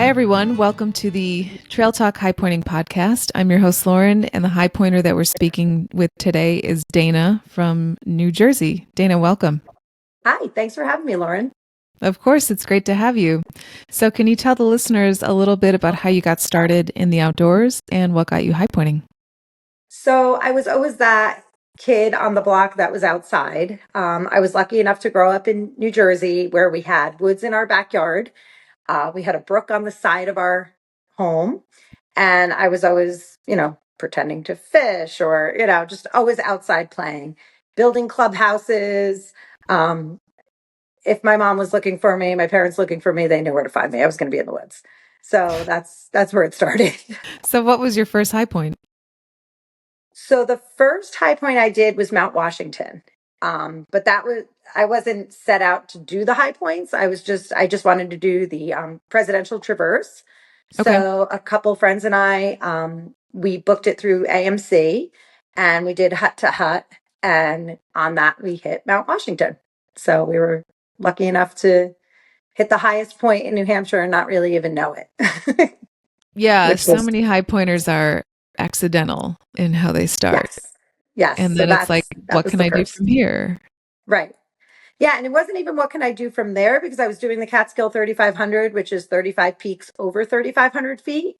Hi, everyone. Welcome to the Trail Talk High Pointing podcast. I'm your host, Lauren, and the high pointer that we're speaking with today is Dana from New Jersey. Dana, welcome. Hi, thanks for having me, Lauren. Of course, it's great to have you. So, can you tell the listeners a little bit about how you got started in the outdoors and what got you high pointing? So I was always that kid on the block that was outside. I was lucky enough to grow up in New Jersey where we had woods in our backyard. We had a brook on the side of our home. And I was always, pretending to fish or, just always outside playing, building clubhouses. Um, if my mom was looking for me, my parents looking for me, they knew where to find me. I was going to be in the woods. So that's where it started. So, what was your first high point? So the first high point I did was Mount Washington. But I wasn't set out to do the high points. I just wanted to do the presidential traverse. Okay. So a couple friends and I, we booked it through AMC and we did hut to hut. And on that, we hit Mount Washington. So we were lucky enough to hit the highest point in New Hampshire and not really even know it, Yeah, which so was, many high pointers are accidental in how they start. yes. Yes. And So then it's like, that what was can the I do first. from here? Right. Yeah, and it wasn't even what can I do from there because I was doing the Catskill 3500, which is 35 peaks over 3,500 feet.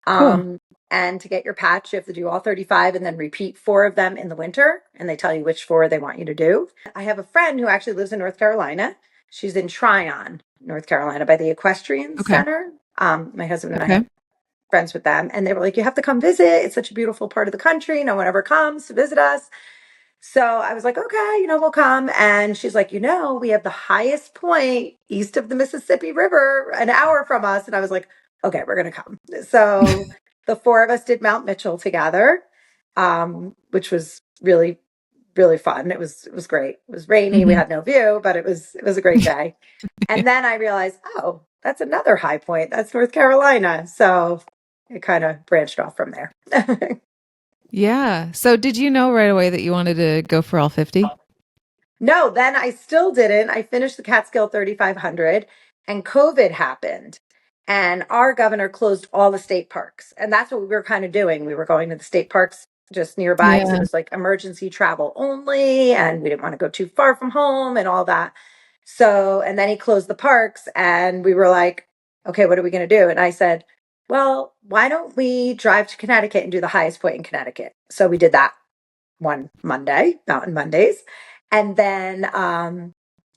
Cool. Um, and to get your patch, you have to do all 35 and then repeat four of them in the winter. And they tell you which four they want you to do. I have a friend who actually lives in North Carolina. She's in Tryon, North Carolina, by the Equestrian Okay. Center. My husband and I Okay. have friends with them. And they were like, you have to come visit. It's such a beautiful part of the country. No one ever comes to visit us. So I was like, okay, we'll come. And she's like, we have the highest point east of the Mississippi River, an hour from us. And I was like, okay, we're going to come. So the four of us did Mount Mitchell together, which was really, really fun. It was great. It was rainy. We Hmm. had no view, but it was a great day. And then I realized, oh, that's another high point. That's North Carolina. So it kind of branched off from there. Yeah. So did you know right away that you wanted to go for all 50? No, then I still didn't. I finished the Catskill 3,500 and COVID happened. And our governor closed all the state parks. And that's what we were kind of doing. We were going to the state parks just nearby because it Yeah. was like emergency travel only. And we didn't want to go too far from home and all that. So, and then he closed the parks and we were like, okay, what are we going to do? And I said, well, why don't we drive to Connecticut and do the highest point in Connecticut? So we did that one Monday, Mountain Mondays. And then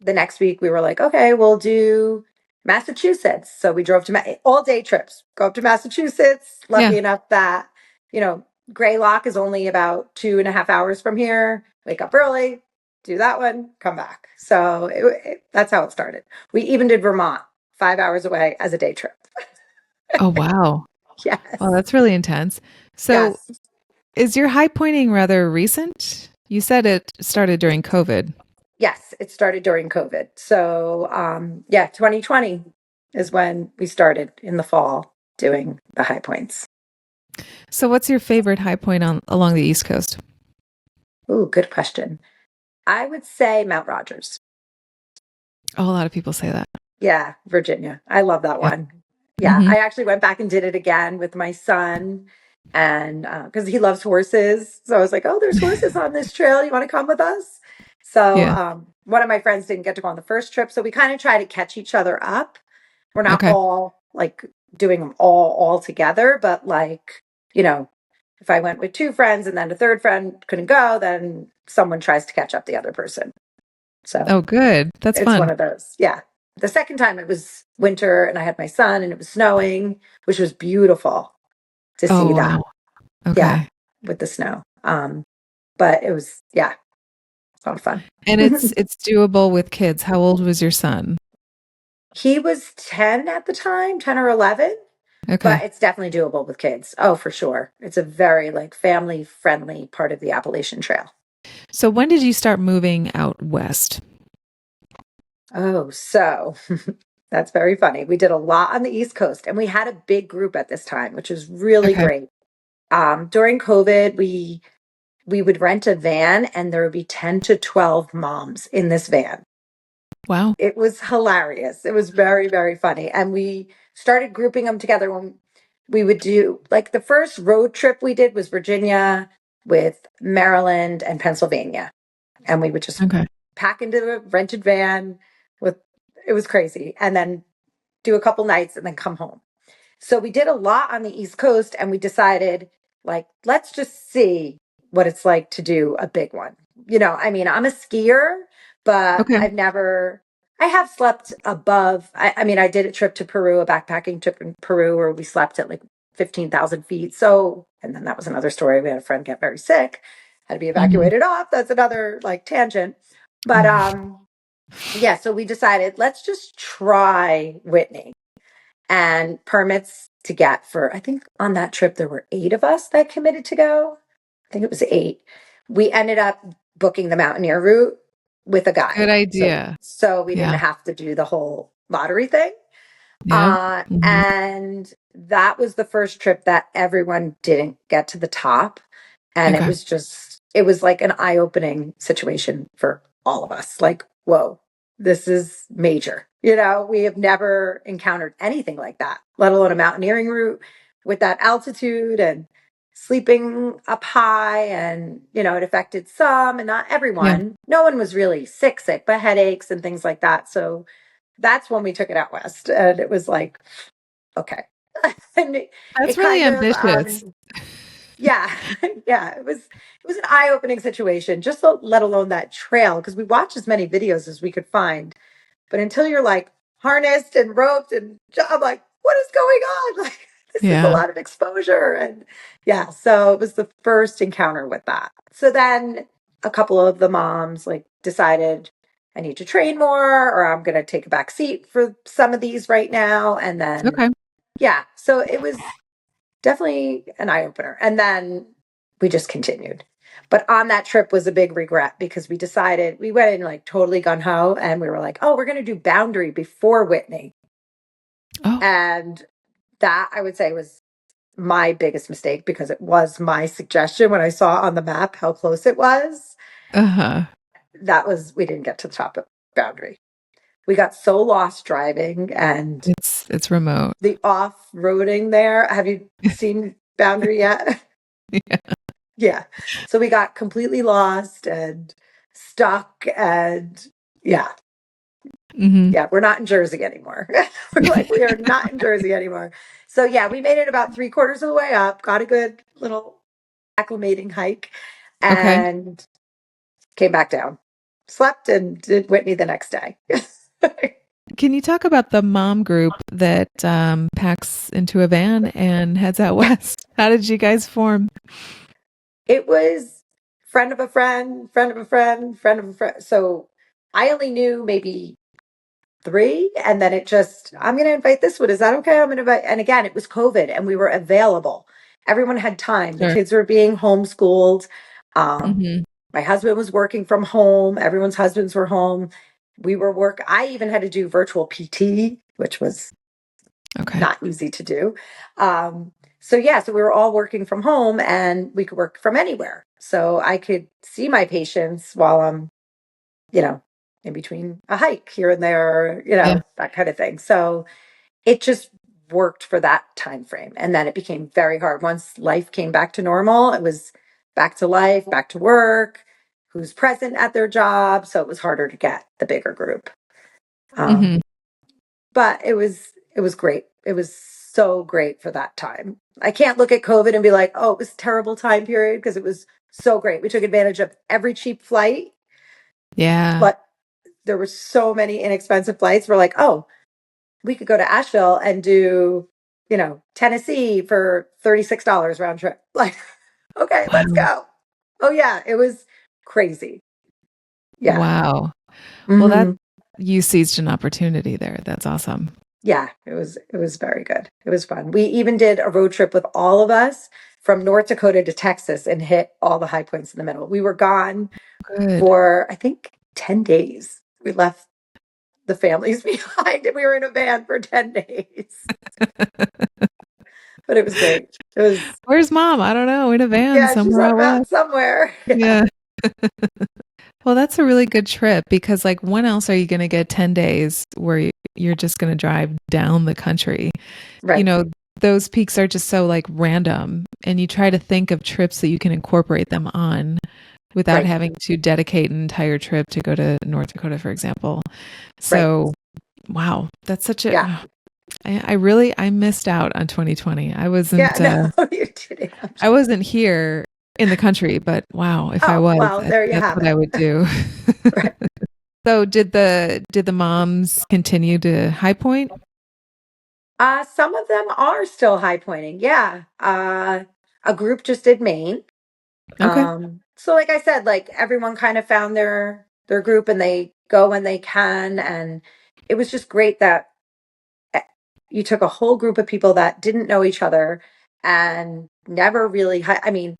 the next week we were like, okay, we'll do Massachusetts. So we drove to all day trips, go up to Massachusetts. Yeah. Lucky enough that, you know, Greylock is only about 2.5 hours from here. Wake up early, do that one, come back. So that's how it started. We even did Vermont, 5 hours away as a day trip. Oh, wow. Well, Yes. that's really intense. So Yes. is your high pointing rather recent? You said it started during COVID. Yes, it started during COVID. So, yeah, 2020 is when we started in the fall doing the high points. So what's your favorite high point on along the East Coast? Ooh, good question. I would say Mount Rogers. Oh, a lot of people say that. Yeah, Virginia. I love that Yeah. one. Yeah, Hmm. I actually went back and did it again with my son and because he loves horses. So I was like, oh, there's horses on this trail. You want to come with us? So Yeah. one of my friends didn't get to go on the first trip. So we kind of try to catch each other up. We're not Okay. all like doing them all together, but like, you know, if I went with two friends and then a third friend couldn't go, then someone tries to catch up the other person. So Oh, good. That's it's one fun. of those. Yeah. The second time it was winter and I had my son and it was snowing, which was beautiful to Oh, see that. wow. Yeah, Okay. with the snow. But it was, yeah, it's a lot of fun. And it's doable with kids. How old was your son? He was 10 at the time, 10 or 11, but Okay. it's definitely doable with kids. Oh, for sure. It's a very like family friendly part of the Appalachian Trail. So when did you start moving out west? Oh, so that's very funny. We did a lot on the East Coast and we had a big group at this time, which was really Okay. great. During COVID, we would rent a van and there would be 10 to 12 moms in this van. Wow. It was hilarious. It was very, very funny. And we started grouping them together when we would do, like, the first road trip we did was Virginia with Maryland and Pennsylvania. And we would just Okay. pack into a rented van with, it was crazy. And then do a couple nights and then come home. So we did a lot on the East Coast and we decided, like, let's just see what it's like to do a big one. I mean, I'm a skier, but Okay. I have slept above. I mean, I did a trip to Peru, a backpacking trip in Peru where we slept at like 15,000 feet. So, and then that was another story. We had a friend get very sick, had to be Mhm. evacuated off. That's another like tangent. But Mhm. yeah, so we decided let's just try Whitney and permits to get for, I think on that trip there were 8 of us that committed to go. I think it was 8. We ended up booking the mountaineer route with a Good guide. So idea. so we didn't Yeah. have to do the whole lottery thing. Yeah. Mhm. And that was the first trip that everyone didn't get to the top. And Okay. it was like an eye opening situation for all of us. Like, whoa, this is major. We have never encountered anything like that, let alone a mountaineering route with that altitude and sleeping up high. And, it affected some and not Yeah. everyone. No one was really sick, but headaches and things like that. So that's when we took it out west. And it was like, okay. And That's it really kind of, ambitious. yeah, yeah, it was an eye-opening situation, just let alone that trail, because we watched as many videos as we could find. But until you're like harnessed and roped and I'm like, what is going on? Like, this is a Yeah. lot of exposure. And yeah, so it was the first encounter with that. So then a couple of the moms like decided I need to train more or I'm going to take a back seat for some of these right now. And then, Okay. yeah, so it was definitely an eye opener. And then we just continued. But on that trip was a big regret because we decided we went in like totally gun ho and we were like, oh, we're going to do Boundary before Whitney. Oh. And that I would say was my biggest mistake because it was my suggestion when I saw on the map how close it was. Uh-huh. We didn't get to the top of Boundary. We got so lost driving and It's remote. the off roading there. Have you seen Boundary yet? Yeah. Yeah. So we got completely lost and stuck and yeah. Mhm. Yeah, we're not in Jersey anymore. We're like, we are not in Jersey anymore. So yeah, we made it about 3/4 of the way up, got a good little acclimating hike Okay. and came back down. Slept and did Whitney the next day. Can you talk about the mom group that packs into a van and heads out Yeah. west? How did you guys form? It was friend of a friend, friend of a friend, friend of a friend. So I only knew maybe 3 and then I'm going to invite this one. Is that okay? I'm going to invite. And again, it was COVID and we were available. Everyone had time. The Sure. kids were being homeschooled. Um, Mhm. my husband was working from home. Everyone's husbands were home. I even had to do virtual PT, which was Okay. not easy to do. So yeah, so we were all working from home and we could work from anywhere. So I could see my patients while I'm, you know, in between a hike here and there, Yeah. that kind of thing. So it just worked for that time frame. And then it became very hard. Once life came back to normal, it was back to life, back to work, who's present at their job. So it was harder to get the bigger group. Mhm. Um, but it was great. It was so great for that time. I can't look at COVID and be like, oh, it was a terrible time period because it was so great. We took advantage of every cheap flight, Yeah. but there were so many inexpensive flights. We're like, oh, we could go to Asheville and do, Tennessee for $36 round trip. Like, okay, let's Wow. go. Oh yeah, it was crazy. Yeah. Wow. Well, that Hmm. you seized an opportunity there. That's awesome. Yeah, it was very good. It was fun. We even did a road trip with all of us from North Dakota to Texas and hit all the high points in the middle. We were gone Good. for I think 10 days. We left the families behind and we were in a van for 10 days. But it was great. It was Where's mom? I don't know. In a van Yeah, she's somewhere on a out mountain west. somewhere. Yeah. Yeah. Well, that's a really good trip because, like, when else are you going to get 10 days where you're just going to drive down the country. You Right. know, those peaks are just so like random, and you try to think of trips that you can incorporate them on without Right. having to dedicate an entire trip to go to North Dakota, for example. Right. So, wow, that's such a, Yeah. I missed out on 2020. Yeah. No, you didn't. I wasn't here in the country, but wow, if I Oh, was, well, there you that's have what I it. would do. Right. So did the moms continue to High Point? Some of them are still high pointing. Yeah. A group just did Maine. Okay. So like I said, like everyone kind of found their group and they go when they can. And it was just great that eh, you took a whole group of people that didn't know each other and never really, I mean,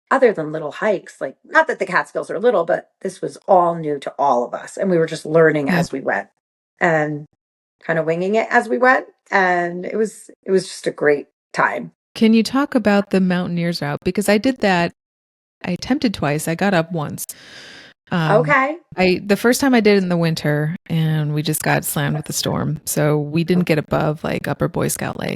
other than little hikes, like not that the Catskills are little, but this was all new to all of us. And we were just learning Yeah. as we went and kind of winging it as we went. And it was just a great time. Can you talk about the Mountaineers route? Because I did that. I attempted twice. I got up once. Um, Okay. the first time I did it in the winter, and we just got slammed with the storm, so we didn't get above like Upper Boy Scout Lake.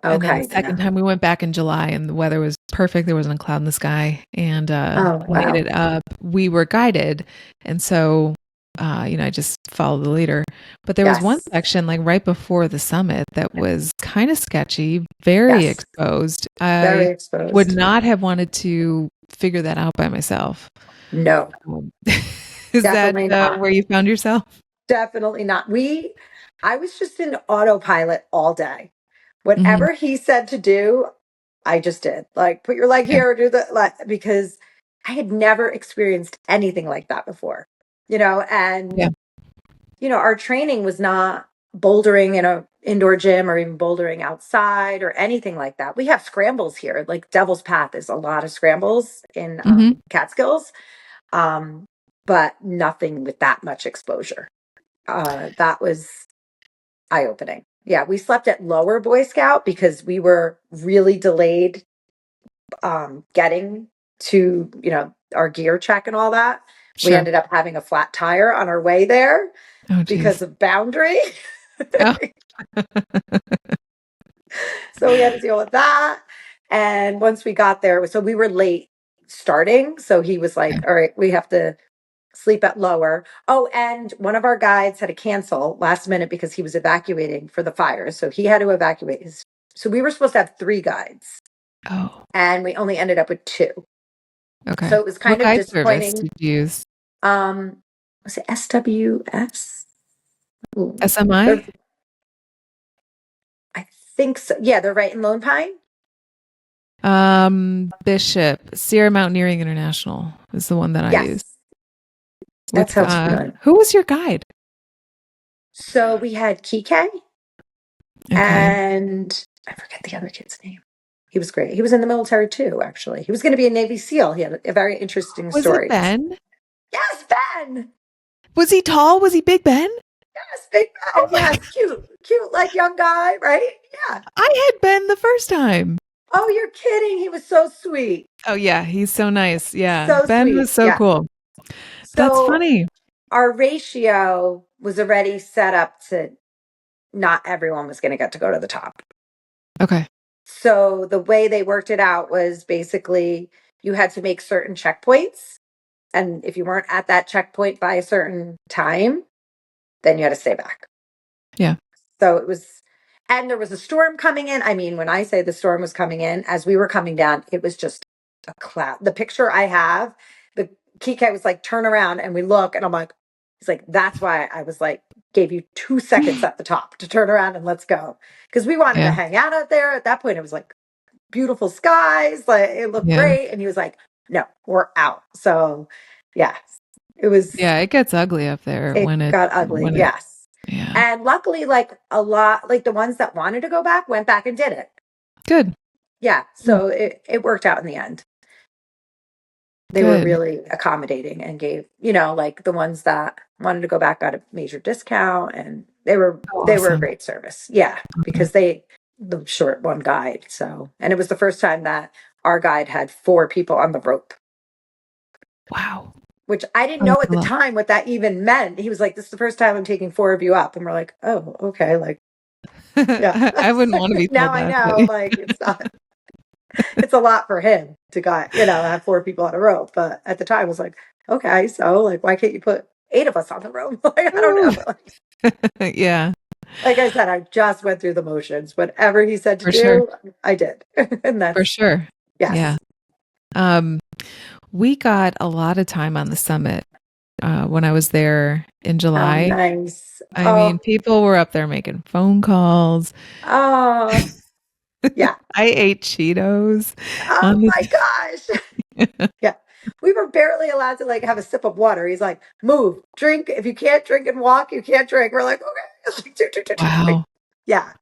And then the Okay. second No. time we went back in July, and the weather was perfect. There wasn't a cloud in the sky, and Oh, made wow. it up. We were guided, and so I just followed the leader. But there was one Yes. section like right before the summit that was kind of sketchy, very Yes. exposed. I Very would exposed. not have wanted to figure that out by myself. No, Um, is that definitely not. where you found yourself? Definitely not. I was just in autopilot all day. Hmm. Whatever he said to do, I just did. Like, put your leg Yeah. here, do the, like, because I had never experienced anything like that before, and Yeah. our training was not bouldering in a indoor gym or even bouldering outside or anything like that. We have scrambles here. Like Devil's Path is a lot of scrambles in Hmm. Catskills, um, but nothing with that much exposure. That was eye opening. Yeah, we slept at Lower Boy Scout because we were really delayed getting to our gear check and all that. We Sure. ended up having a flat tire on our way there Oh, because geez. of boundary. Oh, So we had to deal with that. And once we got there, so we were late starting. So he was like, okay. all right, we have to sleep at lower. Oh, and one of our guides had to cancel last minute because he was evacuating for the fire. So he had to evacuate his. So we were supposed to have three guides Oh, and we only ended up with two. So okay. it was What kind of guide service disappointing. did you use? Um, was it SWS? Ooh, SMI? I think so. Yeah, they're right in Lone Pine. Bishop, Sierra Mountaineering International is the one that I use. Yes, that With sounds familiar. who was your guide? So we had Kike Okay. and I forget the other kid's name. He was great. He was in the military too, actually. He was going to be a Navy SEAL. He had a very interesting Was it story. Ben? Yes, Ben. Was he tall? Was he Big Ben? Yes, Big Oh Ben. my Yes, God. cute, cute, like young guy, right? Yeah. I had Ben the first time. Oh, you're kidding. He was so sweet. Oh yeah, he's so nice. Yeah. So Ben was sweet. so Yeah. cool. That's So funny. our ratio was already set up to not everyone was going to get to go to the top. Okay. So the way they worked it out was basically you had to make certain checkpoints. And if you weren't at that checkpoint by a certain time, then you had to stay back. Yeah. So it was, and there was a storm coming in. I mean, when I say the storm was coming in, as we were coming down, it was just a cloud. The picture I have, the Kike was like, turn around and we look, and I'm like, he's like, that's why I was like, gave you 2 seconds at the top to turn around and let's go. Because we wanted to Yeah. hang out there. At that point, it was like beautiful skies, like it looked Yeah. great. And he was like, no, we're out. So, yeah, it was, Yeah, it gets ugly up there it got ugly. when it Yes. yeah. And luckily, like a lot, like the ones that wanted to go back went back and did it. Good. Yeah. Good. So it worked out in the end. They were Good. really accommodating and gave, like the ones that wanted to go back got a major discount and Oh, they were a awesome. great service. Yeah. Okay. Because the short one guide. So, and it was the first time that our guide had four people on the rope. Wow. which I didn't Oh, know that's at a the lot. time what that even meant. He was like, "This is the first time I'm taking 4 of you up." And we're like, "Oh, okay." Like, yeah. I wouldn't want to be Now told I that, but know, like, it's a lot for him to got, have 4 people on a rope. But at the time, I was like, okay, so like, why can't you put 8 of us on the rope? Like, I don't Woo. know. Yeah, Like I said, I just went through the motions. Whatever he said to for sure. do, I did. And For that's, sure. Yeah. yes. Um, we got a lot of time on the summit when I was there in Oh, July. nice. I mean, Oh, people were up there making phone calls. oh, yeah. I ate Cheetos Oh on my gosh. the. Yeah. We were barely allowed to like have a sip of water. He's like, move, drink. If you can't drink and walk, you can't drink. We're like, okay. Like, Wow. yeah.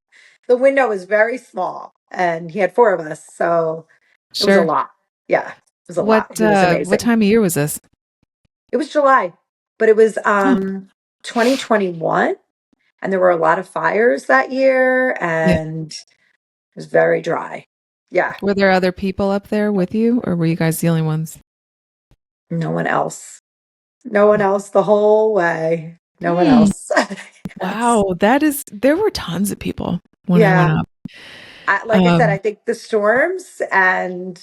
The window was very small and he had 4 of us. So it was a Sure. lot. Yeah. It was a lot. He was What amazing. time of year was this? It was July, but it was Oh, 2021 and there were a lot of fires that year yeah. and it was very dry. Yeah. Were there other people up there with you, or were you guys the only ones? No one else. No one else the whole way. No one Hmm. else. Yes. Wow, there were tons of people when I went Yeah. up. Like I said, I Um, think the storms and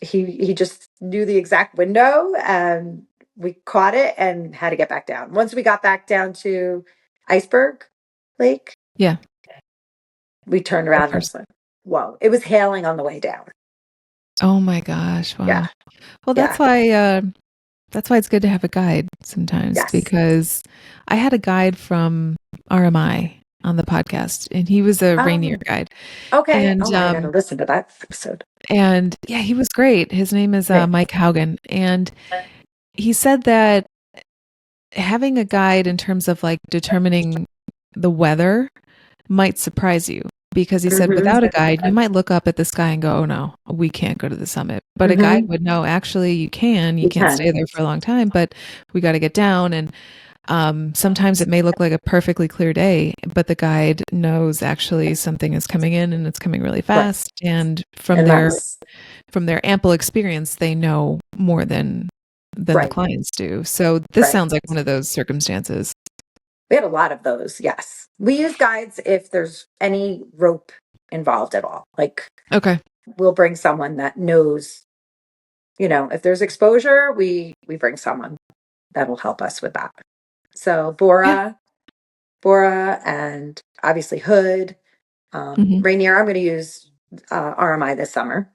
he just knew the exact window and we caught it and had to get back down. Once we got back down to Iceberg Lake, yeah, we turned the around and I first. was like, whoa, it was hailing on the way down. Oh my gosh, Yeah. wow. Well, Yeah. that's why it's good to have a guide sometimes Yes. because I had a guide from RMI on the podcast, and he was a Rainier Oh, guide, okay. and Oh, I got to listen to that episode. yeah, he was great. His name is Great. Mike Haugen, and he said that having a guide in terms of like determining the weather might surprise you because he said Mm-hmm. without a guide, you might look up at the sky and go, oh no, we can't go to the summit. But a guide Mm-hmm. would know actually you You can't stay can. there for a long time, but we got to get down. And sometimes it may look like a perfectly clear day, but the guide knows actually something is coming in and it's coming really Right. fast. And And that's from their ample experience, they know more than the right. clients do. So this Right. sounds like one of those circumstances. We had a lot of those. Yes. We use guides if there's any rope involved at all. Like Okay. we'll bring someone that knows, if there's exposure, we bring someone that'll help us with that. So Yeah. Bora and obviously Hood, Hmm. Rainier, I'm going to use RMI this summer.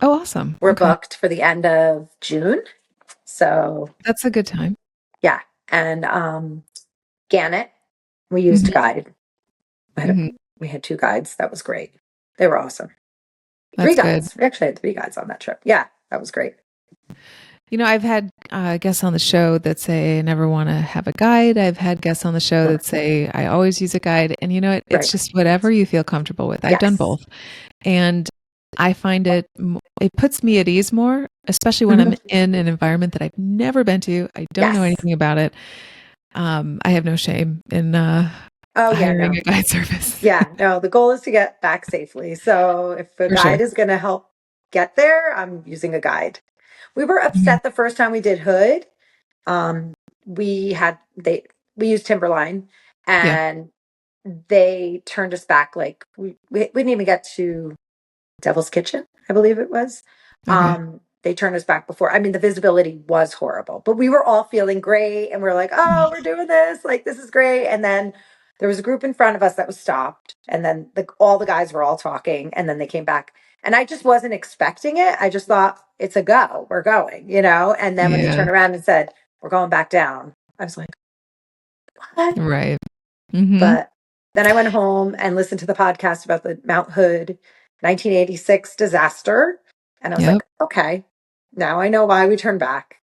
Oh, awesome. We're Okay. booked for the end of June. So That's a good time. yeah. And Gannett, we used a Hmm. guide. We had, Hmm. we had 2 guides. That was great. They were awesome. 3 That's good. guides. We actually had 3 guides on that trip. Yeah, that was great. I've had guests on the show that say I never want to have a guide. I've had guests on the show that say I always use a guide. And it's Right. just whatever you feel comfortable with. I've done Yes. both. And I find it puts me at ease more, especially when I'm Mhm. in an environment that I've never been to. I don't know Yes. anything about it. I have no shame in Oh, yeah, hiring no. a guide service. Yeah, no, the goal is to get back safely. So if a For sure. guide is going to help get there, I'm using a guide. We were Mhm. upset the first time we did Hood. Um, we had we used Timberline Yeah. and they turned us back like we didn't even get to Devil's Kitchen, I believe it was. Okay. They turned us back before. I mean, the visibility was horrible, but we were all feeling great and we are like, oh, we're doing this. Like, this is great. And then there was a group in front of us that was stopped. And then all the guys were all talking and then they came back. And I just wasn't expecting it. I just thought it's a go. We're going. And then when they Yeah. turned around and said, we're going back down, I was like, what? Right. Hmm. But then I went home and listened to the podcast about the Mount Hood 1986 disaster. And I was Yep. like, okay, now I know why we turned back.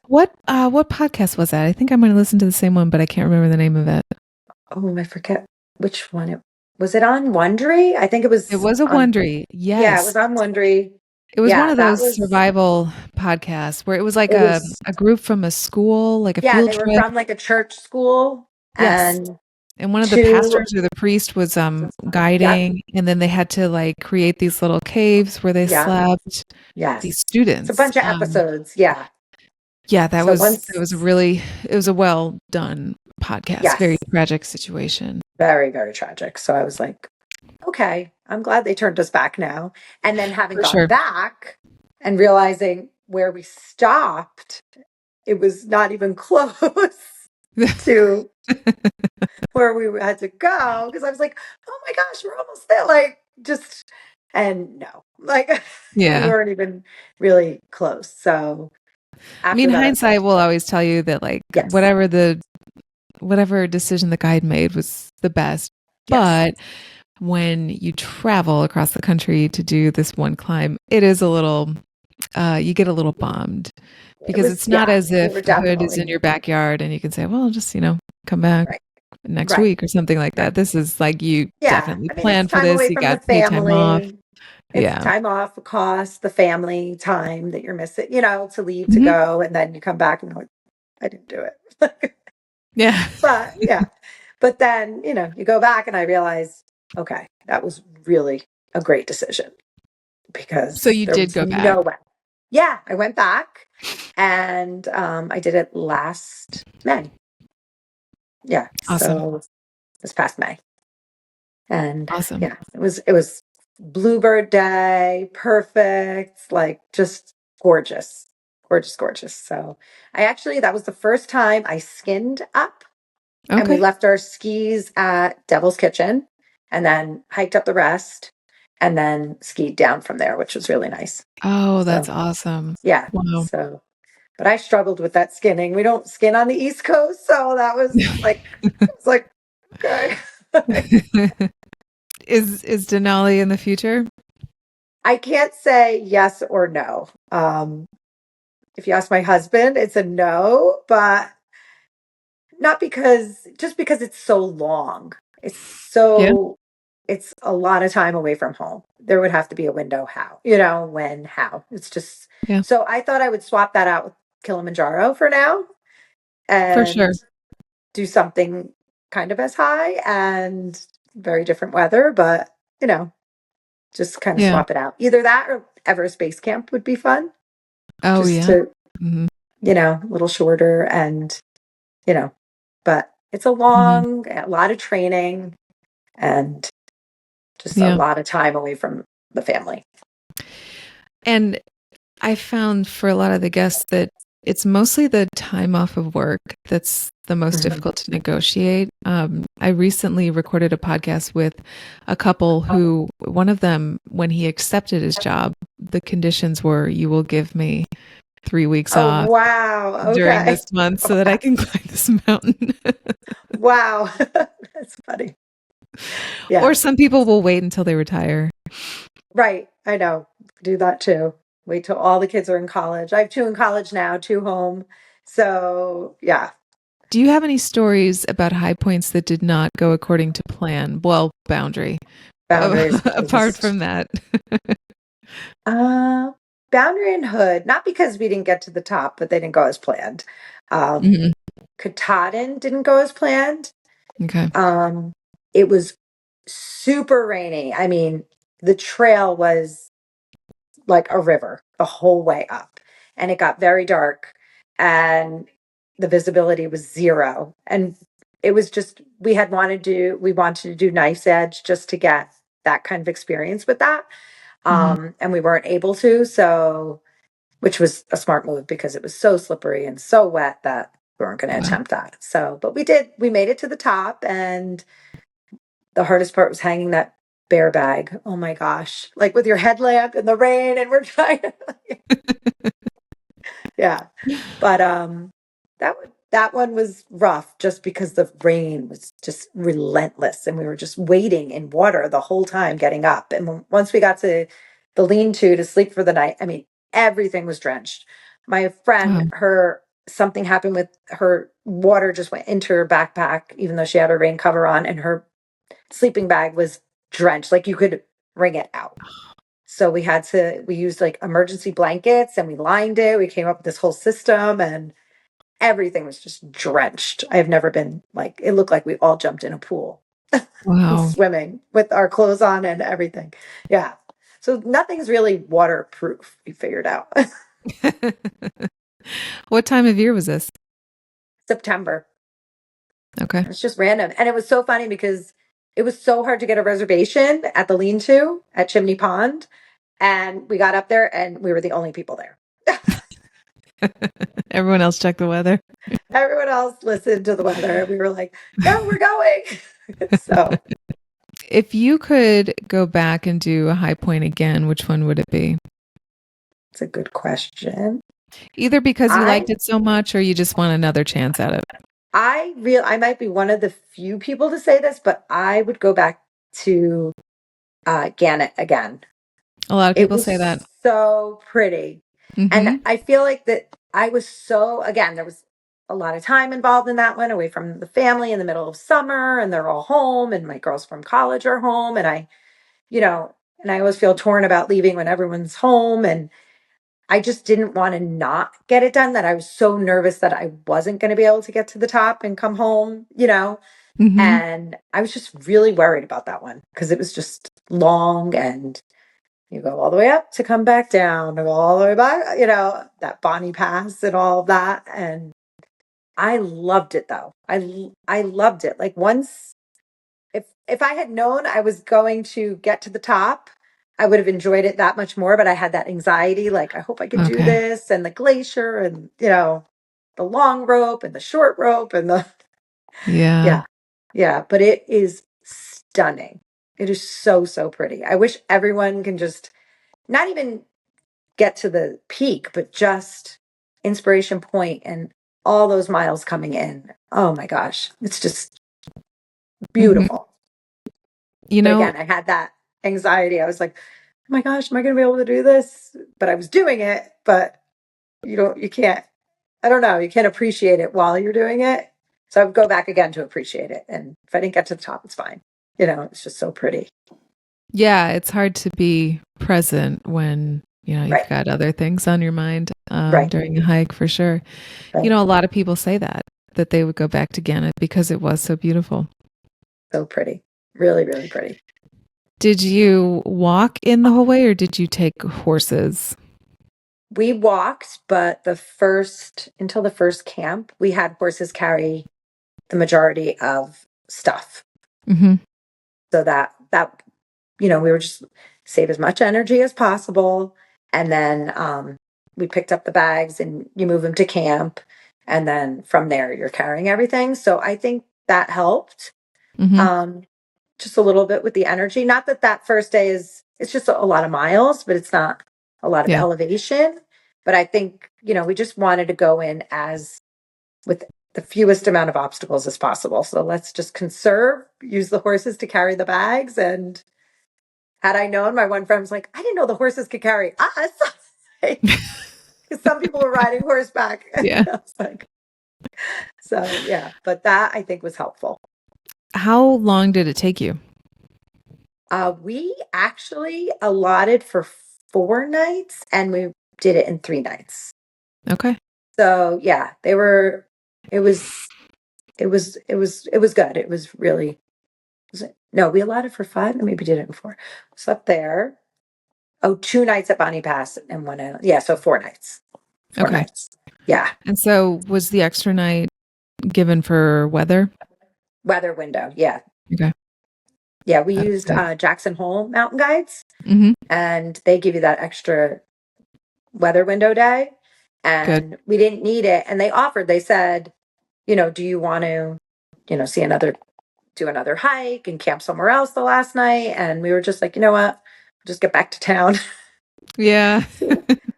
What podcast was that? I think I'm going to listen to the same one, but I can't remember the name of it. Oh, I forget which one it was. It on Wondery? I think it It was was a on, Wondery. yeah, it Yes. was on Wondery. It was one Yeah, of that those was, survival podcasts where it was like it was, a group from a school, like a yeah, field they were trip. from like a church school Yes. and And one of the 2, pastors or the priest was yep, guiding, and then they had to like create these little caves where they yeah, slept. These yes. It's a students. bunch of episodes. Yeah. Yeah, So that was once, really it was a well done podcast. Very yes, tragic situation. very, very tragic. So I was like, okay, I'm glad they turned us back now. And then having For gone sure. back and realizing where we stopped, it was not even close to where we had to go. Because I was like, oh my gosh, we're almost there. Like, just, and no, like, we Yeah. weren't even really close. So I mean, after that, I was like, hindsight will always tell you that like yes, whatever decision the guide made was the best. yes, But when you travel across the country to do this one climb, it is a little you get a little bummed it because was, it's not yeah, as we if were Hood is definitely, in your backyard and you can say, well, just, come back right, next right, week or something like right. that. This is like you Yeah. definitely I mean, it's planned for time this. away You from the got paid time off. family. It's Yeah. time off, the cost, the family time that you're missing, to leave to Hmm. go. And then you come back and you're like, I didn't do it. Yeah. But yeah. But then, you go back and I realize, okay, that was really a great decision So because you there did was go back. no way. Yeah, I went back and I did it last May. Yeah. Awesome. So this past May. And Awesome. yeah, it was bluebird day, perfect, like just gorgeous. Gorgeous, gorgeous. So I actually that was the first time I skinned up and we Okay. left our skis at Devil's Kitchen and then hiked up the rest and then skied down from there, which was really nice. Oh, that's So awesome. yeah. Wow. So but I struggled with that skinning. We don't skin on the East Coast, so that was like it's like okay. Is Denali in the future? I can't say yes or no. If you ask my husband, it's a no, but not just because it's so long. It's Yeah. so, it's a lot of time away from home. There would have to be a window how, when, how. It's just, Yeah. so I thought I would swap that out with Kilimanjaro for now For sure. and do something kind of as high and very different weather, but, you know, just kind of Yeah. swap it out. Either that or Everest Base Camp would be fun Oh, just yeah. to Hmm. a little shorter and, you know, but it's Hmm. a lot of training and just a Yeah. lot of time away from the family. And I found for a lot of the guests that it's mostly the time off of work that's the most Mhm. difficult to negotiate. I recently recorded a podcast with a couple who, one of them, when he accepted his job, the conditions were, you will give me 3 weeks Oh, off wow. during Okay. this month so that I can climb this mountain. Wow. That's funny. Or Yeah. some people will wait until they retire. Right. I know. Do that too. Wait till all the kids are in college. I have two in college now, two home. So, yeah, Do you have any stories about high points that did not go according to plan? Well, boundary. boundaries are Apart just from that. uh boundary and hood, not because we didn't get to the top, but they didn't go as planned. Um Mhm. Katahdin didn't go as planned. Okay. Um, it was super rainy. I mean, the trail was like a river the whole way up, and it got very dark, and the visibility was zero. And it was just we wanted to do Knife's Edge just to get that kind of experience with that. Hmm. And we weren't able to, so which was a smart move because it was so slippery and so wet that we weren't going to Wow. attempt that. So, but we made it to the top, and the hardest part was hanging that bear bag. Oh my gosh. Like with your headlamp in the rain and we're trying to yeah. But that one was rough just because the rain was just relentless and we were just waiting in water the whole time getting up. And once we got to the lean-to to sleep for the night, I mean, everything was drenched. My friend, Wow. her something happened with her water just went into her backpack even though she had her rain cover on and her sleeping bag was drenched. Like you could wring it out. So we used like emergency blankets and we lined it. We came up with this whole system and everything was just drenched. I've never been like, it looked like we all jumped in a pool Wow. swimming with our clothes on and everything. Yeah. So nothing's really waterproof, we figured out. What time of year was this? September. Okay. It's just random. And it was so funny because it was so hard to get a reservation at the lean-to at Chimney Pond. And we got up there and we were the only people there. Everyone else check the weather. Everyone else listened to the weather. And we were like, no, we're going. So If you could go back and do a high point again, which one would it be? it's a good question. Either because you I liked it so much or you just want another chance at it. I might be one of the few people to say this, but I would go back to Gannett again. A lot of It people say that. was so pretty. And Hmm. I feel like that I was so, again, there was a lot of time involved in that one, away from the family in the middle of summer, and they're all home, and my girls from college are home. And you know, and I always feel torn about leaving when everyone's home. And I just didn't want to not get it done, that I was so nervous that I wasn't going to be able to get to the top and come home. Hmm. And I was just really worried about that one because it was just long, and you go all the way up to come back down, to go all the way back, that Bonnie Pass and all of that. And I loved it though. I loved it. Like once, if I had known I was going to get to the top, I would have enjoyed it that much more. But I had that anxiety, like I hope I can do Okay. this, and the glacier, and the long rope and the short rope and the Yeah. yeah, yeah. But it is stunning. It is so so pretty. I wish everyone can just not even get to the peak, but just Inspiration Point and all those miles coming in. Oh my gosh, it's just Hmm. beautiful. You But know, again, I had that anxiety. I was like, oh my gosh, am I going to be able to do this? But I was doing it, but you can't, I don't know, you can't appreciate it while you're doing it. So I would go back again to appreciate it. And if I didn't get to the top, it's fine. It's just so pretty. yeah, it's hard to be present when, you've Right, got other things on your mind right, during a hike for sure. right. A lot of people say that they would go back to Gannett because it was so beautiful. So pretty. Really, really pretty. Did you walk in the whole way or did you take horses? We walked, but until the first camp, we had horses carry the majority of stuff. Hmm. So we were just save as much energy as possible. And then we picked up the bags and you move them to camp. And then from there, you're carrying everything. So I think that helped Hmm. um, just a little bit with the energy. Not that that first day it's just a lot of miles, but it's not a lot of Yeah. elevation. But I think, we just wanted to go in as with the fewest amount of obstacles as possible. So let's just conserve, use the horses to carry the bags. And had I known, my one friend was like, I didn't know the horses could carry us. Because some people were riding horseback. And Yeah. I was like, so yeah, but that I think was helpful. How long did it take you? We actually allotted for 4 nights and we did it in 3 nights. Okay. So yeah, it was, it was good. It was really, no, we allotted for 5 and maybe did it in 4. Slept there. Oh, 2 nights at Bonnie Pass and yeah, so 4 nights. Four Okay. nights. Yeah. And so was the extra night given for weather? Weather window. Yeah. Okay. Yeah. We That's used good. Jackson Hole mountain guides Hmm. and they give you that extra weather window day. Good. And we didn't need it. And they said, do you want to, do another hike and camp somewhere else the last night? And we were just like, you know what? Just get back to town, Yeah.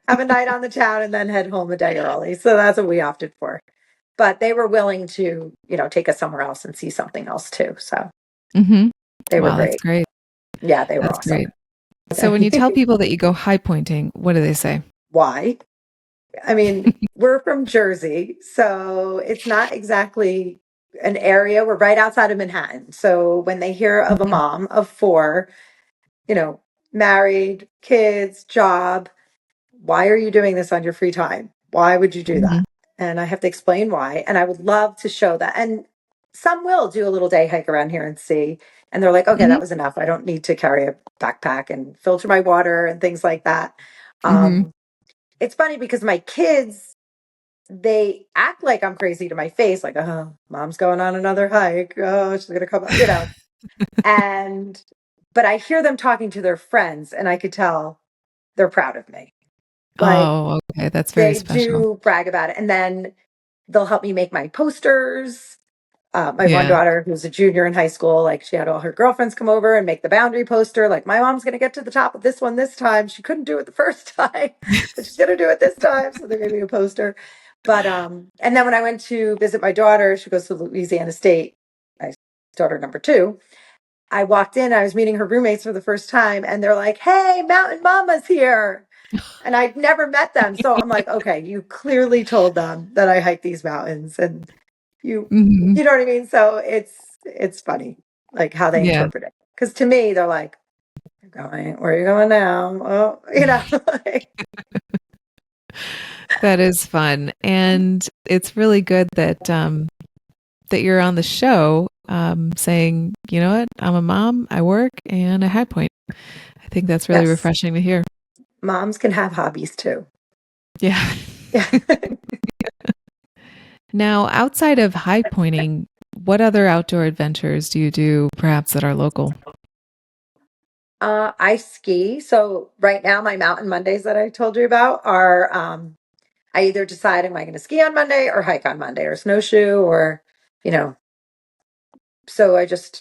have a night on the town, and then head home a day early. So that's what we opted for. But they were willing to, take us somewhere else and see something else too. So Hmm. they were Wow, that's great. great. Yeah, they were That's awesome. great. So when you tell people that you go high pointing, what do they say? Why? I mean, we're from Jersey, so it's not exactly an area. We're right outside of Manhattan. So when they hear of a Mhm. mom of 4, you know, married, kids, job, why are you doing this on your free time? Why would you do that? Mhm. And I have to explain why. And I would love to show that. And some will do a little day hike around here and see. And they're like, okay, Mhm. that was enough. I don't need to carry a backpack and filter my water and things like that. Mhm. Um, it's funny because my kids they act like I'm crazy to my face, like, oh, mom's going on another hike. Oh, she's gonna come up. And but I hear them talking to their friends, and I could tell they're proud of me. Like Oh, okay. That's very they special. do brag about it. And then they'll help me make my posters. My one Yeah. daughter, who's a junior in high school, like she had all her girlfriends come over and make the boundary poster. Like, my mom's going to get to the top of this one this time. She couldn't do it the first time, but she's going to do it this time. So they made me a poster. But, and then when I went to visit my daughter, she goes to Louisiana State, my daughter number two. I walked in, I was meeting her roommates for the first time, and they're like, hey, Mountain Mama's here. And I'd never met them. So I'm like, okay, you clearly told them that I hike these mountains, and you Hmm. you know what I mean? So it's funny, like how they Yeah. interpret it. Because to me, they're like, "You're going, where are you going now?" Oh, like, That is fun. And it's really good that you're on the show saying, you know what, I'm a mom, I work, and I high point. I think that's really yes, refreshing to hear. moms can have hobbies too. Yeah. Yeah. Now, outside of high pointing, what other outdoor adventures do you do perhaps that are local? I ski. So right now, my mountain Mondays that I told you about are I either decide am I going to ski on Monday or hike on Monday or snowshoe or you know. So I just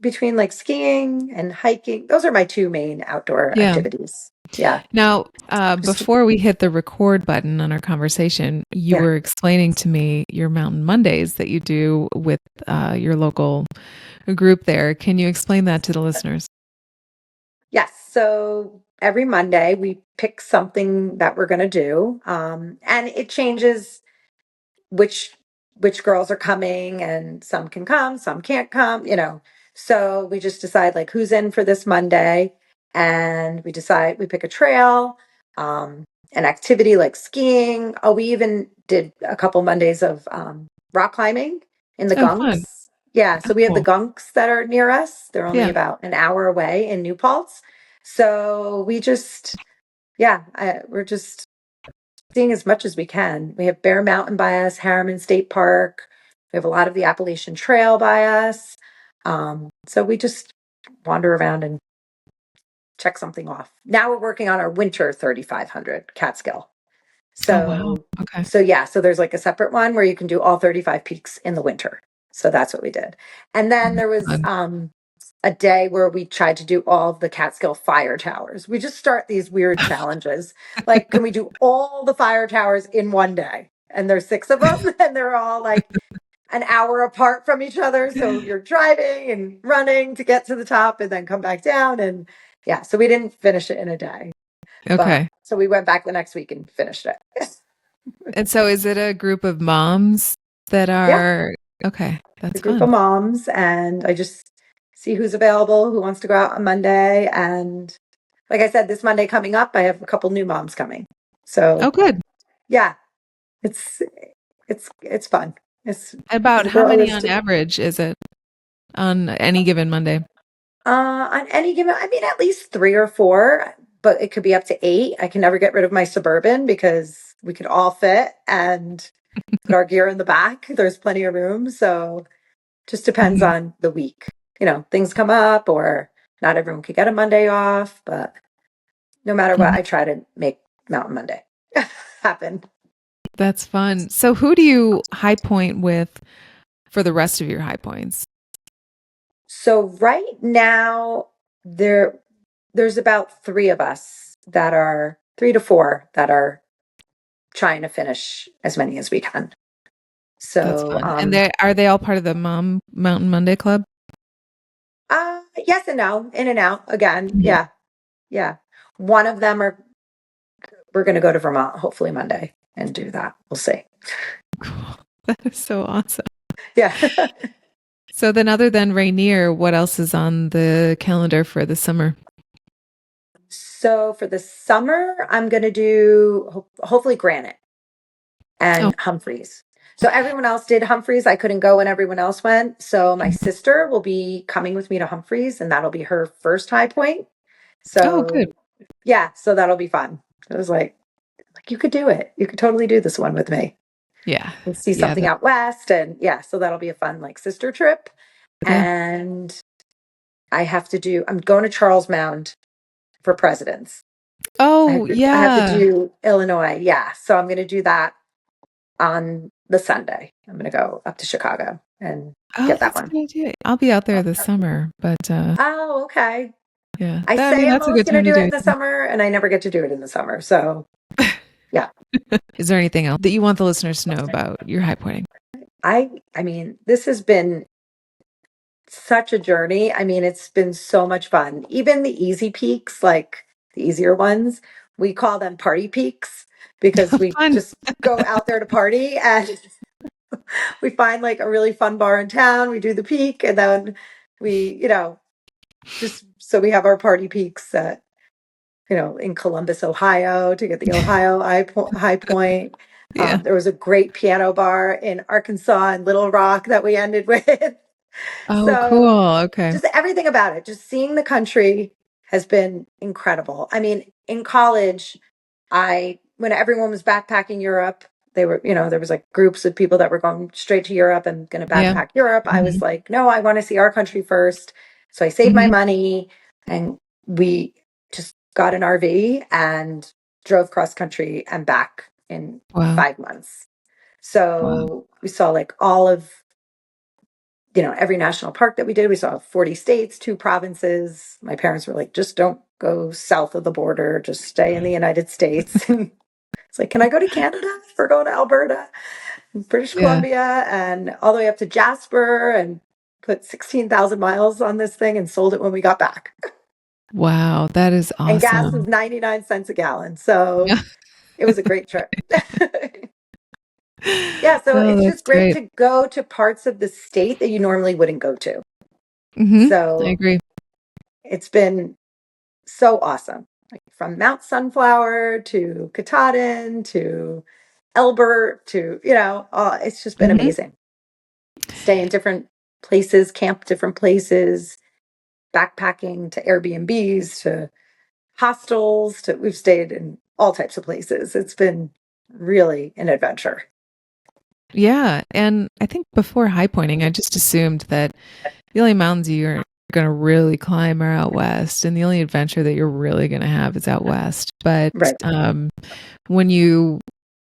between like skiing and hiking, those are my two main outdoor Yeah. activities. Yeah. Now, Just before we hit the record button on our conversation, you yeah. were explaining to me your Mountain Mondays that you do with your local group there. Can you explain that to the listeners? Yes. So every Monday we pick something that we're going to do. And it changes which which girls are coming, and some can come, some can't come. So we just decide like who's in for this Monday, and we pick a trail, um an activity like skiing. Oh, we even did a couple Mondays of rock climbing in the Oh, fun. gunks. Yeah, Oh, so we have the cool. gunks that are near us. They're only Yeah. about an hour away in New Paltz. So we just yeah, we're just seeing as much as we can. We have Bear Mountain by us, Harriman State Park. We have a lot of the Appalachian Trail by us. So we just wander around and check something off. Now we're working on our winter 3,500 Catskill. Oh, wow. So, Okay. so yeah, so there's like a separate one where you can do all 35 peaks in the winter. So that's what we did. And then there was Fun. a day where we tried to do all of the Catskill fire towers. We just start these weird challenges. Like, can we do all the fire towers in one day? And there's six of them, and they're all like an hour apart from each other. So you're driving and running to get to the top and then come back down. And yeah, so we didn't finish it in a day. But Okay. so we went back the next week and finished it. And so is it a group of moms that Yeah, are okay, a that's group of fun. moms, and I just see who's available, who wants to go out on Monday. And like I said, this Monday coming up, I have a couple new moms coming. Oh, So good. yeah, it's it's fun. It's About how we're many always on average is it on any given Monday? on any given, I mean, at least three or four, but it could be up to eight. I can never get rid of my Suburban because we could all fit and put our gear in the back. There's plenty of room. So just depends Mhm. on the week. Things come up, or not everyone could get a Monday off, but no matter what, Mhm. I try to make Mountain Monday happen. That's fun. So who do you high point with for the rest of your high points? So right now there's about three of us that are three to four that are trying to finish as many as we can. That's So fun. And they all part of the Mom Mountain Monday Club? yes and no, in and out again. Mhm. Yeah. Yeah. One of them are we're gonna go to Vermont hopefully Monday and do that. We'll see. Cool. That is so awesome. Yeah. So then other than Rainier, what else is on the calendar for the summer? So for the summer, I'm going to do hopefully Granite Oh, and Humphreys. So everyone else did Humphreys. I couldn't go when everyone else went. So my mhm. sister will be coming with me to Humphreys, and that'll be her first high point. Oh, good. So yeah, so that'll be fun. It was like Like, you could do it. You could totally do this one with me. Yeah. We'll see Yeah. something out west. And yeah, so that'll be a fun like sister trip. Yeah. And I'm going to Charles Mound for presidents. Oh, I have to yeah. do Illinois. Yeah. So I'm going to do that on the Sunday. I'm going to go up to Chicago and Oh, get that that's a one. good idea. I'll be out there this summer, but Oh, okay. yeah. I I mean, say I'm that's a always good going to time to do it do in the summer and I never get to do it in the summer. So yeah, it. Is there anything else that you want the listeners to know about your high pointing? I mean, this has been such a journey. I mean, it's been so much fun. Even the easy peaks, like the easier ones, we call them party peaks because we Fun. just go out there to party and we find like a really fun bar in town. We do the peak and then we, just so we have our party peaks at, in Columbus, Ohio to get the Ohio high point. Yeah. There was a great piano bar in Arkansas and Little Rock that we ended with. Oh, So cool. Okay. just everything about it, just seeing the country has been incredible. I mean, in college, when everyone was backpacking Europe, they were, there was like groups of people that were going straight to Europe and going to Yeah. backpack Europe. I Hmm. was like, no, I want to see our country first. So I saved my Hmm. money and we just got an RV and drove cross country and back in Wow. 5 months. Wow. So we saw like all of every national park that we did. We saw 40 states, 2 provinces. My parents were like, just don't go south of the border, just stay in the United States. And it's like, can I go to Canada? We're going to Alberta, British Yeah. Columbia, and all the way up to Jasper and put 16,000 miles on this thing and sold it when we got back. Wow. That is And gas was awesome. 99 cents a gallon. So Yeah. it was a great trip. Yeah, so Oh, it's that's just great great. to go to parts of the state that you normally wouldn't go to. I So agree. it's been so awesome. Like from Mount Sunflower to Katahdin to Elbert to, it's just been Hmm. amazing. Stay in different places, camp different places, backpacking to Airbnbs to hostels to we've stayed in all types of places. It's been really an adventure. Yeah. And I think before high pointing, I just assumed that the only mountains you're going to really climb are out west, and the only adventure that you're really going to have is out west. But Right. when you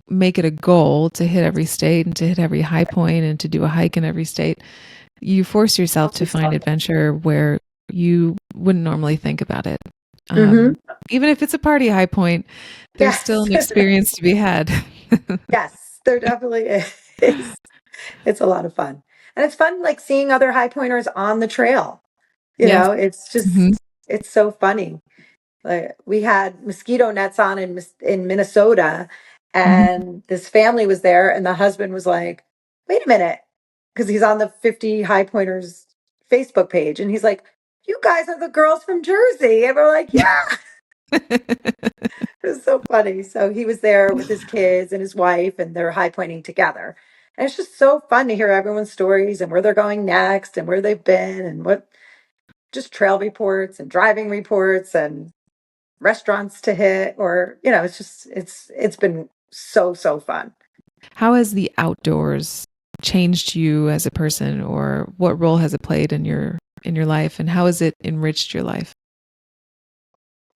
make it a goal to hit every state and to hit every high point and to do a hike in every state, you force yourself to find adventure where you wouldn't normally think about it. Mm-hmm. Even if it's a party high point, there's still Yes. an experience to be had. Yes, there definitely is. It's a lot of fun. And it's fun like seeing other high pointers on the trail. Yes. It's Hmm. just it's so funny. Like we had mosquito nets on in Minnesota, Hmm. and this family was there, and the husband was like, "Wait a minute," because he's on the 50 High Pointers Facebook page, and he's like, "You guys are the girls from Jersey," and we're like, "Yeah." It was so funny. So he was there with his kids and his wife, and they're high pointing together. And it's just so fun to hear everyone's stories and where they're going next and where they've been and what just trail reports and driving reports and restaurants to hit or it's just it's been so fun. How has the outdoors changed you as a person, or what role has it played in your life, and how has it enriched your life?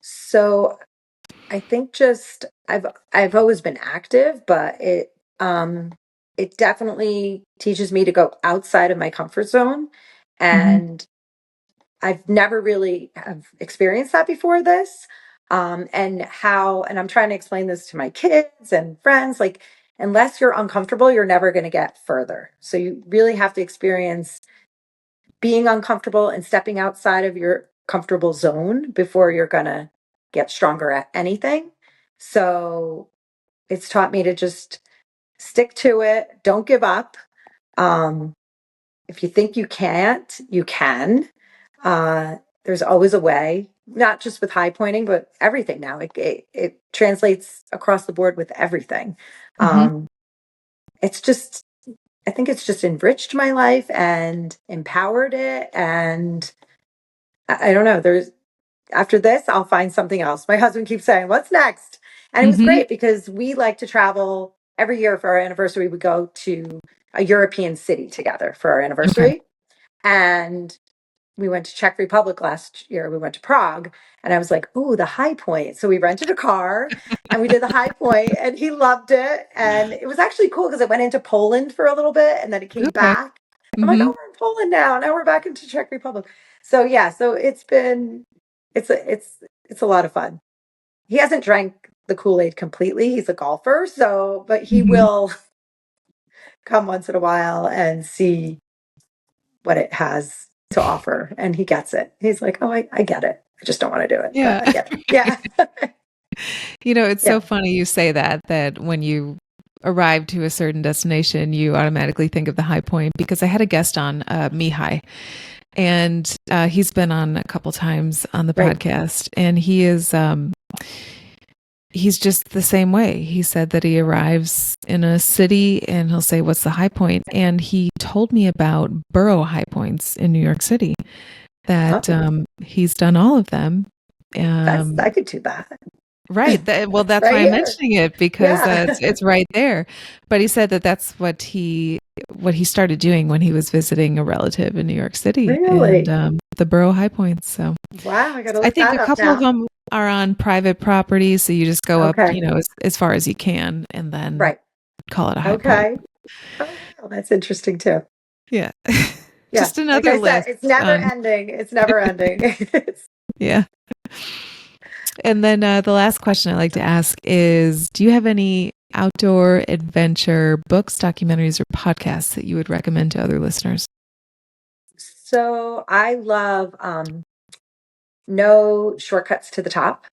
So I think just I've always been active, but it definitely teaches me to go outside of my comfort zone, Hmm. and I've never really have experienced that before this. And I'm trying to explain this to my kids and friends, like, unless you're uncomfortable, you're never going to get further. So you really have to experience being uncomfortable and stepping outside of your comfortable zone before you're going to get stronger at anything. So it's taught me to just stick to it, don't give up. Um, if you think you can't, you can. Uh, there's always a way, not just with high pointing, but everything now. It translates across the board with everything. Hmm. Um, it's just, I think it's just enriched my life and empowered it. And I don't know, after this, I'll find something else. My husband keeps saying, what's next? And it was Mm-hmm. great because we like to travel every year for our anniversary. We go to a European city together for our Okay. anniversary. And we went to Czech Republic last year. We went to Prague, and I was like, "Ooh, the High Point." So we rented a car and we did the High Point, and he loved it. And it was actually cool because it went into Poland for a little bit, and then it came Okay. back. I'm like, Mm-hmm. "Oh, we're in Poland now. Now we're back into Czech Republic." So yeah, so it's a lot of fun. He hasn't drank the Kool-Aid completely. He's a golfer, so but he Mm-hmm. will come once in a while and see what it has to offer, and he gets it. He's like, "Oh, I get it. I just don't want to do it, but Yeah. I get it." Yeah. It's so Yeah. funny you say that when you arrive to a certain destination, you automatically think of the high point because I had a guest on, Mihai, and he's been on a couple times on the Right. podcast, and he's just the same way. He said that he arrives in a city and he'll say, "What's the high point?" And he told me about borough high points in New York City that Oh, he's done all of them. I could do that. Right. Well, It's that's right why I'm here. mentioning it because Yeah. it's right there. But he said that that's what he started doing when he was visiting a relative in New York City and Really? the borough high points. So Wow, I gotta I look think that a up couple of now. them are on private property, so you just go up, Okay. as far as you can, and then Right. call it a high point. Okay. Oh, wow, that's interesting too. Yeah, Yeah. just Like another I said, list it's never on. ending. It's never ending. It's, Yeah. And then the last question I like to ask is, do you have any outdoor adventure books, documentaries, or podcasts that you would recommend to other listeners? so I love No Shortcuts to the Top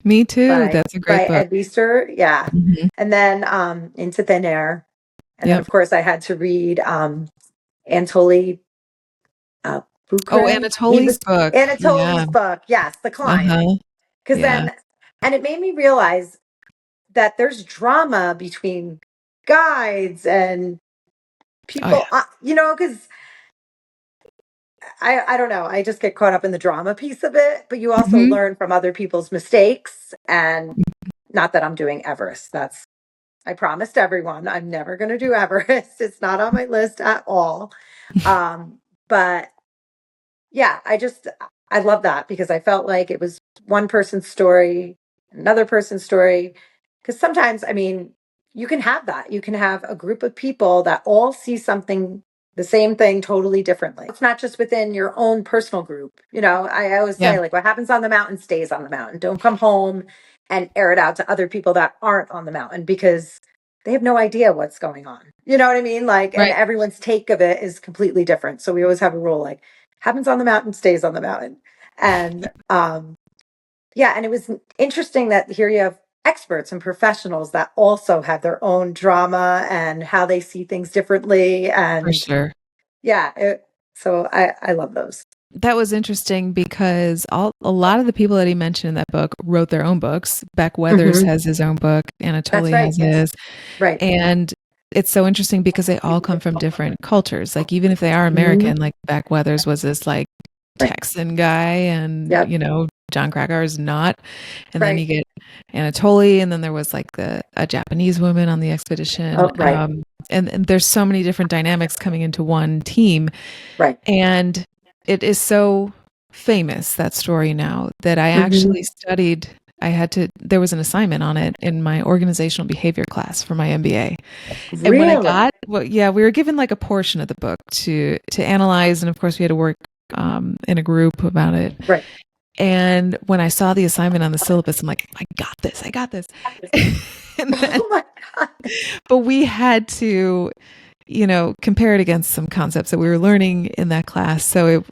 Me too. by That's a great book. Ed Weister. Yeah. Hmm. And then Into Thin Air. And then Yep. of course I had to read Anatoly Oh, Bukrin. Anatoly's book. Yeah. Anatoly's book. Yes, The Climb. Uh-huh. Because Yeah. then, and it made me realize that there's drama between guides and Oh yeah. people, because I don't know. I just get caught up in the drama piece of it, but you also Hmm. learn from other people's mistakes. And not that I'm doing Everest. I promised everyone I'm never going to do Everest. It's not on my list at all. Um, but yeah, I love that because I felt like it was one person's story, another person's story. Because sometimes, I mean, you can have that. You can have a group of people that all see something, the same thing, totally differently. It's not just within your own personal group. I always Yeah. say, like, what happens on the mountain stays on the mountain. Don't come home and air it out to other people that aren't on the mountain because they have no idea what's going on. You know what I mean? Like, and Right. everyone's take of it is completely different. So we always have a rule like, happens on the mountain stays on the mountain. And yeah, and it was interesting that here you have experts and professionals that also have their own drama and how they see things differently. For And sure. yeah, so I love those. That was interesting because a lot of the people that he mentioned in that book wrote their own books. Beck Weathers Hmm. has his own book. That's Anatoly right. has his. Right. And it's so interesting because they all come from different cultures. Like even if they are Hmm. American, like Beck Weathers was this like Right. Texan guy, and Yep. John Krakauer is not. And then you Right. get Anatoly, and then there was like a Japanese woman on the expedition. Oh, right. And there's so many different dynamics coming into one team, Right. and it is so famous, that story now, that I Hmm. actually studied. There was an assignment on it in my organizational behavior class for my MBA. And when I Really? got, well, yeah, we were given like a portion of the book to analyze, and of course we had to work in a group about it. Right. And when I saw the assignment on the syllabus, I'm like, I got this, I got this. And then, Oh my God. but we had to, compare it against some concepts that we were learning in that class. So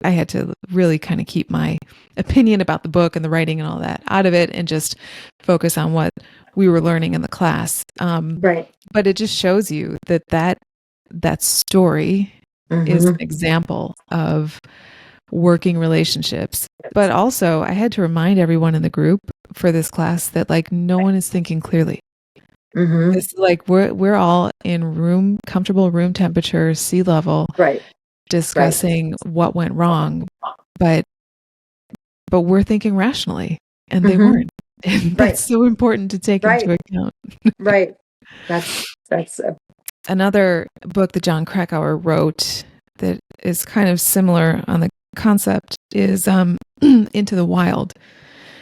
I had to really kind of keep my opinion about the book and the writing and all that out of it and just focus on what we were learning in the class. Right. But it just shows you that story is an Hmm. example of working relationships. But also, I had to remind everyone in the group for this class that like no one is thinking clearly. Hmm. It's like we're all in comfortable room temperature, sea level, Right. Right. discussing what went wrong, but but we're thinking rationally, and they Mhm. weren't. And Right. that's so important to take into Right. account. Right. That's Another book that John Krakauer wrote that is kind of similar on the concept is Into the Wild,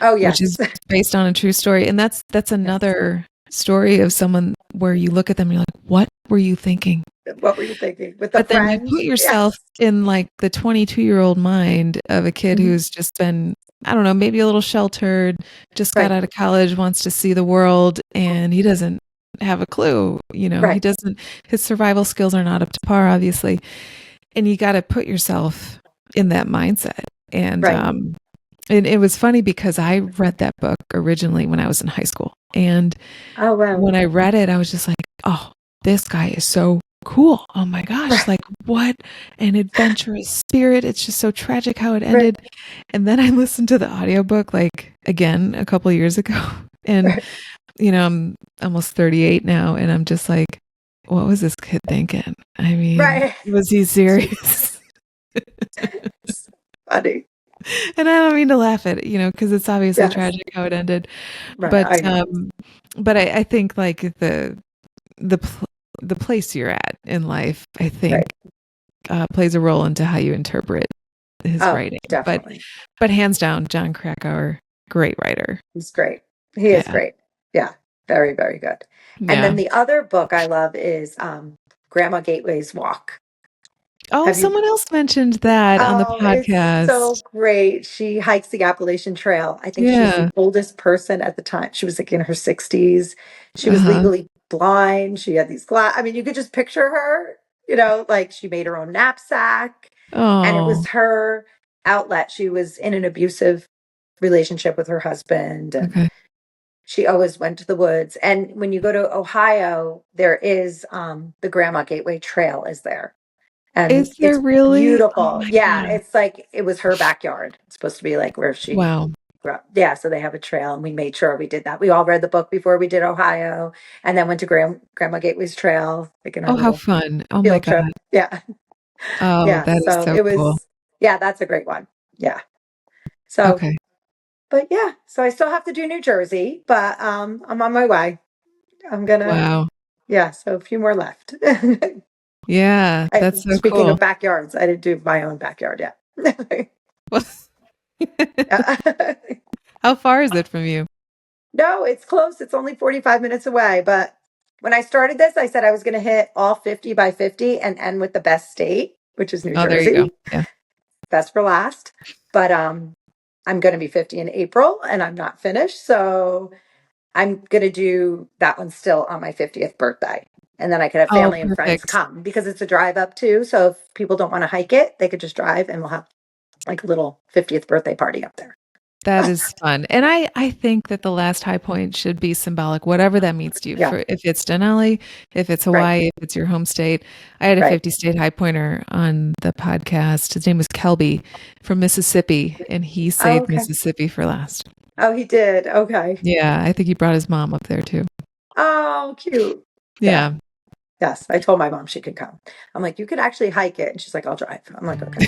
oh which is yes. based on a true story. And that's Yes. another story of someone where you look at them and you're like, what were you thinking? What were you thinking with the But then you put friends? yourself Yes. in like the 22-year-old mind of a kid Mhm. who's just been, I don't know, maybe a little sheltered, just got Right. out of college, wants to see the world, and he doesn't have a clue. He Right. doesn't, his survival skills are not up to par, obviously. And you got to put yourself in that mindset. Right. And it was funny because I read that book originally when I was in high school. And Oh wow. when I read it, I was just like, oh, this guy is so cool. Oh my gosh, Right. like what an adventurous spirit. It's just so tragic how it Right. ended. And then I listened to the audiobook like again a couple years ago. And, Right. I'm almost 38 now. And I'm just like, what was this kid thinking? I mean, Right. was he serious? It's funny. And I don't mean to laugh at it, because it's obviously Yes. tragic how it ended. Right. But I know. I think like the pl- the place you're at in life, I think, Right. plays a role into how you interpret his Oh, writing. definitely. But hands down, John Krakauer, great writer. He's great. He is Yeah, great. Yeah. Very, very good. And then yeah. the other book I love is Grandma Gateway's Walk. Oh, Have you someone else mentioned that on the Oh, it's so podcast. great. She hikes the Appalachian Trail. I think she's the Yeah. oldest person at the time. She was like in her 60s. She was Uh-huh. legally blind. She had these glass. I mean, you could just picture her, like she made her own knapsack and it Oh, was her outlet. She was in an abusive relationship with her husband and okay. she always went to the woods. And when you go to Ohio, there is the Grandma Gateway Trail is there and Is there it's really? Oh beautiful. my Yeah, God. it's like it was her backyard. It's supposed to be like where she Wow. grew up. Yeah, so they have a trail, and we made sure we did that. We all read the book before we did Ohio, and then went to Grandma Gateway's Trail, like in our Oh, how little fun. Oh my field trip. God. Yeah, Oh, yeah. that is So so it cool. was. Yeah, that's a great one. Yeah. So, Okay. but yeah, so I still have to do New Jersey, but I'm on my way. I'm gonna. Wow. Yeah, so a few more left. Yeah, that's so Speaking cool. of backyards, I didn't do my own backyard yet. Well, Yeah. how far is it from you? No, it's close. It's only 45 minutes away. But when I started this, I said I was going to hit all 50 by 50 and end with the best state, which is New Oh, there you go. Jersey. Yeah. Best for last. But I'm going to be 50 in April and I'm not finished. So I'm going to do that one still on my 50th birthday. And then I could have Oh, family and friends perfect. come because it's a drive up too. So if people don't want to hike it, they could just drive and we'll have like a little 50th birthday party up there. That is fun. And I think that the last high point should be symbolic, whatever that means to you. Yeah. For if it's Denali, if it's Right. Hawaii, if it's your home state. I had a Right. 50 state high pointer on the podcast. His name was Kelby from Mississippi, and he Oh, saved okay. Mississippi for last. Oh, he did. Okay. Yeah, I think he brought his mom up there too. Oh, cute. Yeah. Yeah. Yes. I told my mom she could come. I'm like, you could actually hike it. And she's like, I'll drive. I'm like, okay.